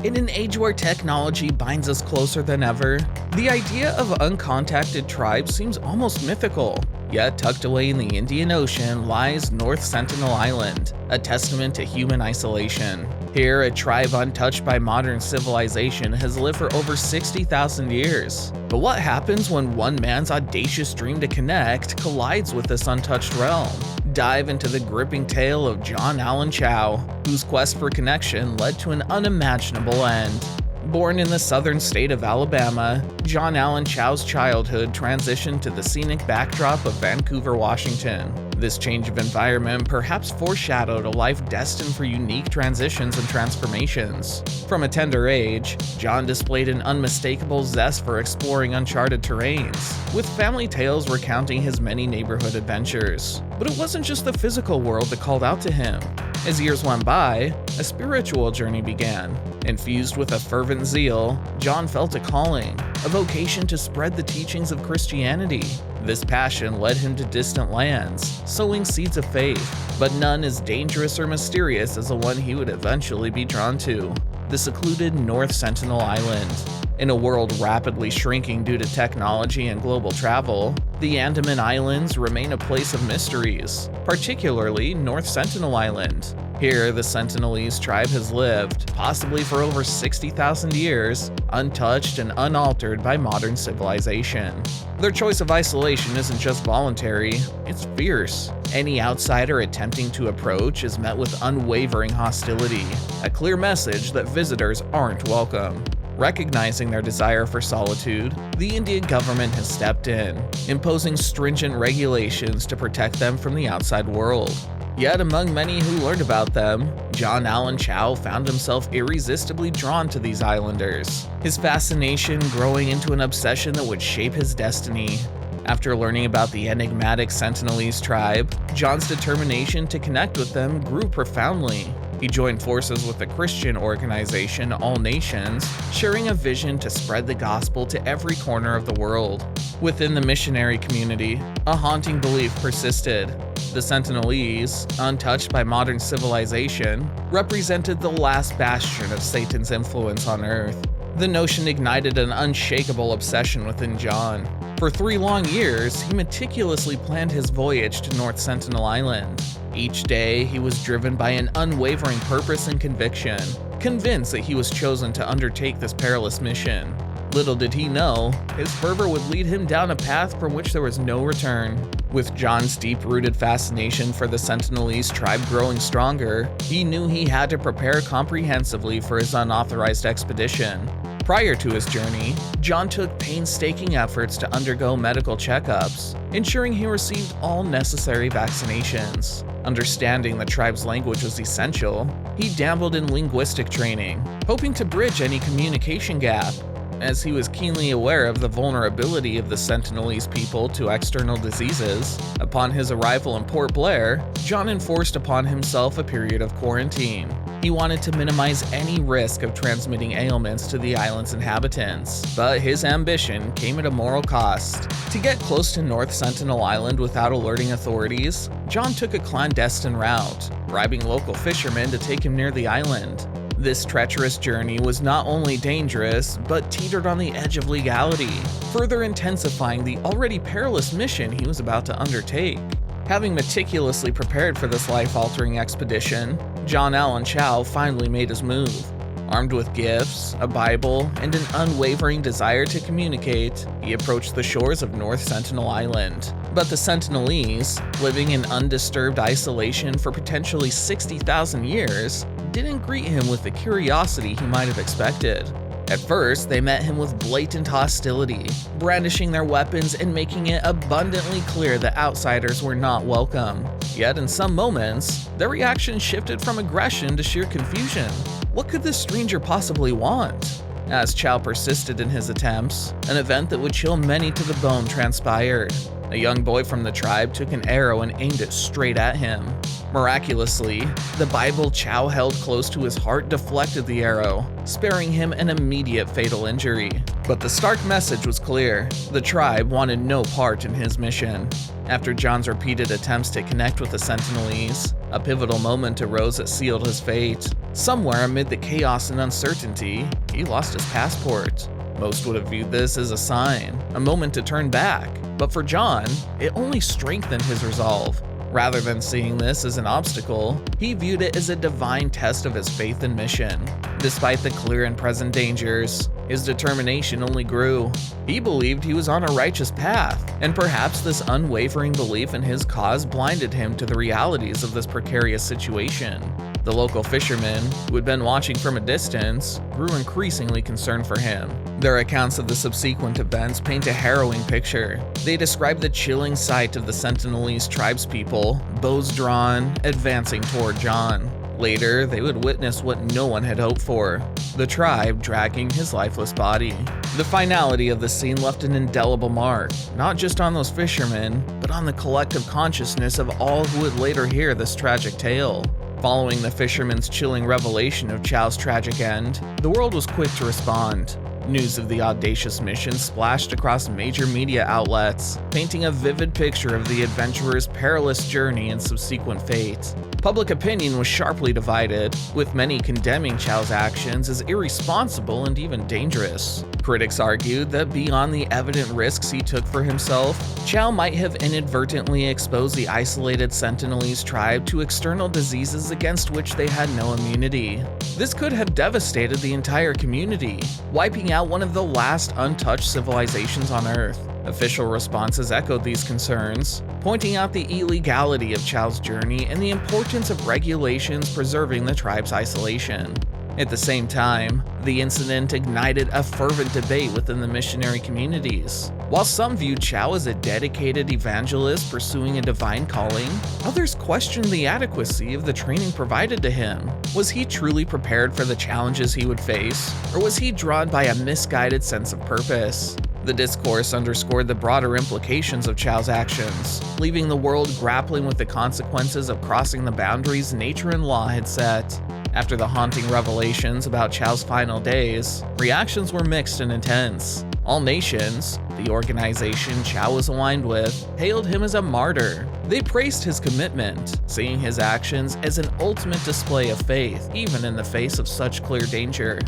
In an age where technology binds us closer than ever, the idea of uncontacted tribes seems almost mythical. Yet tucked away in the Indian Ocean lies North Sentinel Island, a testament to human isolation. Here, a tribe untouched by modern civilization has lived for over 60,000 years. But what happens when one man's audacious dream to connect collides with this untouched realm? Dive into the gripping tale of John Allen Chau, whose quest for connection led to an unimaginable end. Born in the southern state of Alabama, John Allen Chau's childhood transitioned to the scenic backdrop of Vancouver, Washington. This change of environment perhaps foreshadowed a life destined for unique transitions and transformations. From a tender age, John displayed an unmistakable zest for exploring uncharted terrains, with family tales recounting his many neighborhood adventures. But it wasn't just the physical world that called out to him. As years went by, a spiritual journey began. Infused with a fervent zeal, John felt a calling, a vocation to spread the teachings of Christianity. This passion led him to distant lands, sowing seeds of faith, but none as dangerous or mysterious as the one he would eventually be drawn to: the secluded North Sentinel Island. In a world rapidly shrinking due to technology and global travel, the Andaman Islands remain a place of mysteries, particularly North Sentinel Island. Here, the Sentinelese tribe has lived, possibly for over 60,000 years, untouched and unaltered by modern civilization. Their choice of isolation isn't just voluntary, it's fierce. Any outsider attempting to approach is met with unwavering hostility, a clear message that visitors aren't welcome. Recognizing their desire for solitude, the Indian government has stepped in, imposing stringent regulations to protect them from the outside world. Yet among many who learned about them, John Allen Chau found himself irresistibly drawn to these islanders, his fascination growing into an obsession that would shape his destiny. After learning about the enigmatic Sentinelese tribe, John's determination to connect with them grew profoundly. He joined forces with the Christian organization All Nations, sharing a vision to spread the gospel to every corner of the world. Within the missionary community, a haunting belief persisted. The Sentinelese, untouched by modern civilization, represented the last bastion of Satan's influence on Earth. The notion ignited an unshakable obsession within John. For 3 long years, he meticulously planned his voyage to North Sentinel Island. Each day, he was driven by an unwavering purpose and conviction, convinced that he was chosen to undertake this perilous mission. Little did he know, his fervor would lead him down a path from which there was no return. With John's deep-rooted fascination for the Sentinelese tribe growing stronger, he knew he had to prepare comprehensively for his unauthorized expedition. Prior to his journey, John took painstaking efforts to undergo medical checkups, ensuring he received all necessary vaccinations. Understanding the tribe's language was essential, he dabbled in linguistic training, hoping to bridge any communication gap. As he was keenly aware of the vulnerability of the Sentinelese people to external diseases, upon his arrival in Port Blair, John enforced upon himself a period of quarantine. He wanted to minimize any risk of transmitting ailments to the island's inhabitants, but his ambition came at a moral cost. To get close to North Sentinel Island without alerting authorities, John took a clandestine route, bribing local fishermen to take him near the island. This treacherous journey was not only dangerous, but teetered on the edge of legality, further intensifying the already perilous mission he was about to undertake. Having meticulously prepared for this life-altering expedition, John Allen Chau finally made his move. Armed with gifts, a Bible, and an unwavering desire to communicate, he approached the shores of North Sentinel Island. But the Sentinelese, living in undisturbed isolation for potentially 60,000 years, didn't greet him with the curiosity he might have expected. At first, they met him with blatant hostility, brandishing their weapons and making it abundantly clear that outsiders were not welcome. Yet in some moments, their reaction shifted from aggression to sheer confusion. What could this stranger possibly want? As Chau persisted in his attempts, an event that would chill many to the bone transpired. A young boy from the tribe took an arrow and aimed it straight at him. Miraculously, the Bible Chau held close to his heart deflected the arrow, sparing him an immediate fatal injury. But the stark message was clear: the tribe wanted no part in his mission. After John's repeated attempts to connect with the Sentinelese, a pivotal moment arose that sealed his fate. Somewhere amid the chaos and uncertainty, he lost his passport. Most would have viewed this as a sign, a moment to turn back, but for John, it only strengthened his resolve. Rather than seeing this as an obstacle, he viewed it as a divine test of his faith and mission. Despite the clear and present dangers, his determination only grew. He believed he was on a righteous path, and perhaps this unwavering belief in his cause blinded him to the realities of this precarious situation. The local fishermen, who had been watching from a distance, grew increasingly concerned for him. Their accounts of the subsequent events paint a harrowing picture. They describe the chilling sight of the Sentinelese tribespeople, bows drawn, advancing toward John. Later, they would witness what no one had hoped for: the tribe dragging his lifeless body. The finality of the scene left an indelible mark, not just on those fishermen, but on the collective consciousness of all who would later hear this tragic tale. Following the fisherman's chilling revelation of Chau's tragic end, the world was quick to respond. News of the audacious mission splashed across major media outlets, painting a vivid picture of the adventurer's perilous journey and subsequent fate. Public opinion was sharply divided, with many condemning Chau's actions as irresponsible and even dangerous. Critics argued that beyond the evident risks he took for himself, Chau might have inadvertently exposed the isolated Sentinelese tribe to external diseases against which they had no immunity. This could have devastated the entire community, wiping out one of the last untouched civilizations on Earth. Official responses echoed these concerns, pointing out the illegality of Chau's journey and the importance of regulations preserving the tribe's isolation. At the same time, the incident ignited a fervent debate within the missionary communities. While some viewed Chau as a dedicated evangelist pursuing a divine calling, others questioned the adequacy of the training provided to him. Was he truly prepared for the challenges he would face, or was he drawn by a misguided sense of purpose? The discourse underscored the broader implications of Chau's actions, leaving the world grappling with the consequences of crossing the boundaries nature and law had set. After the haunting revelations about Chau's final days, reactions were mixed and intense. All Nations, the organization Chau was aligned with, hailed him as a martyr. They praised his commitment, seeing his actions as an ultimate display of faith, even in the face of such clear danger.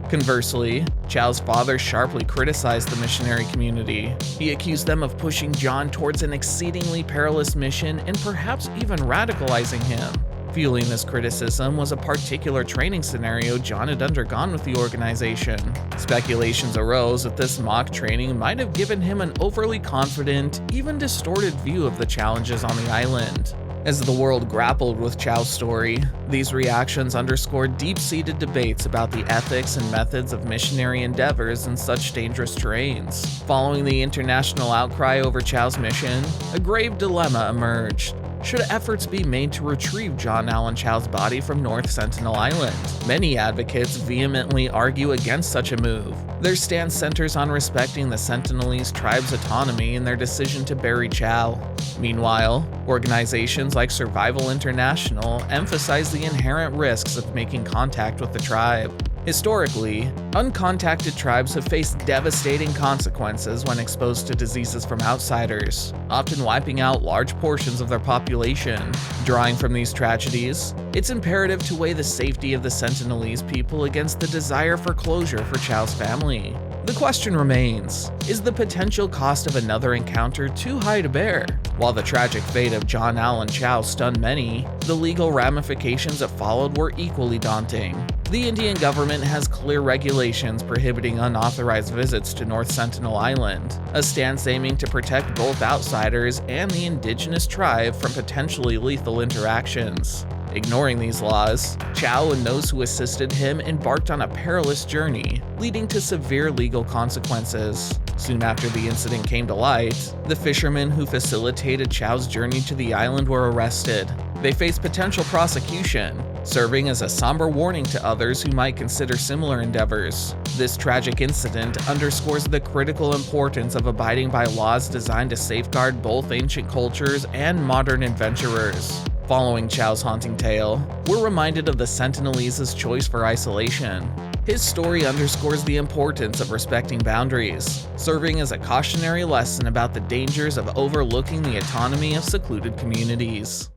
Conversely, Chau's father sharply criticized the missionary community. He accused them of pushing John towards an exceedingly perilous mission and perhaps even radicalizing him. Fueling this criticism was a particular training scenario John had undergone with the organization. Speculations arose that this mock training might have given him an overly confident, even distorted view of the challenges on the island. As the world grappled with Chau's story, these reactions underscored deep-seated debates about the ethics and methods of missionary endeavors in such dangerous terrains. Following the international outcry over Chau's mission, a grave dilemma emerged. Should efforts be made to retrieve John Allen Chau's body from North Sentinel Island? Many advocates vehemently argue against such a move. Their stance centers on respecting the Sentinelese tribe's autonomy in their decision to bury Chau. Meanwhile, organizations like Survival International emphasize the inherent risks of making contact with the tribe. Historically, uncontacted tribes have faced devastating consequences when exposed to diseases from outsiders, often wiping out large portions of their population. Drawing from these tragedies, it's imperative to weigh the safety of the Sentinelese people against the desire for closure for Chau's family. The question remains, is the potential cost of another encounter too high to bear? While the tragic fate of John Allen Chau stunned many, the legal ramifications that followed were equally daunting. The Indian government has clear regulations prohibiting unauthorized visits to North Sentinel Island, a stance aiming to protect both outsiders and the indigenous tribe from potentially lethal interactions. Ignoring these laws, Chau and those who assisted him embarked on a perilous journey, leading to severe legal consequences. Soon after the incident came to light, the fishermen who facilitated Chau's journey to the island were arrested. They faced potential prosecution, serving as a somber warning to others who might consider similar endeavors. This tragic incident underscores the critical importance of abiding by laws designed to safeguard both ancient cultures and modern adventurers. Following Chau's haunting tale, we're reminded of the Sentinelese's choice for isolation. His story underscores the importance of respecting boundaries, serving as a cautionary lesson about the dangers of overlooking the autonomy of secluded communities.